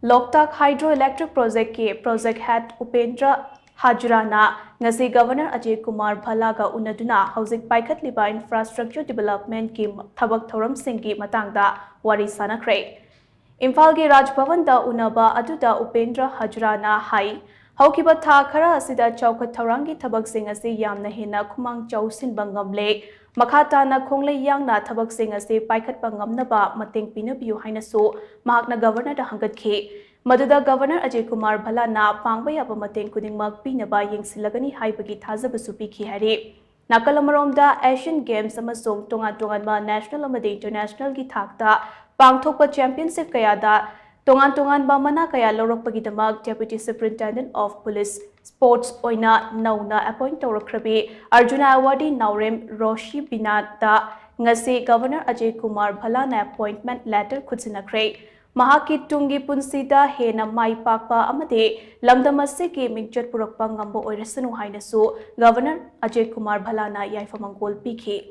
LOKTAK hydroelectric project ke project head Upendra Hajra na ngasi Governor Ajay Kumar Bhalla ga Unnaduna HOUJIK PAIKHATLIBA infrastructure development ki THABAK THOURAM singi matangda Wari Shannakhre. Imphal ki Raj Bhavan da unaba aduda Upendra Hajra na hai haukiba tha khara asida chaukat thaurangi thabak sing asi yamna hena khumang chausinba ngamle makata na khongle yangna thabak sing asi paikhatpa ngamnaba mateng pinabiu haina so mahakna governor da hangatkhe maduda governor Ajay Kumar Bhalla na pangba yaba mateng kudingmak pinaba yengsilagani haibagi thajabasu pikhi hari Nakalamaromda Asian Games amasung tongan-tongan national amadi international gi thakta pangthokpa championship kayada tongan mana kaya lorokpagidamak Deputy Superintendent of Police Sports oina nauna appoint tawrakrabi Arjuna Awardee Naurem Roshi Binata ngasi Governor Ajay Kumar Bhalla na appointment letter khutsinakre mahaki tungi punsida hena mai pakpa amade lamdamase ki mingjat purakpa ngambo oirasanu hainasu Governor Ajay Kumar Bhalla na yaifamangol pikhi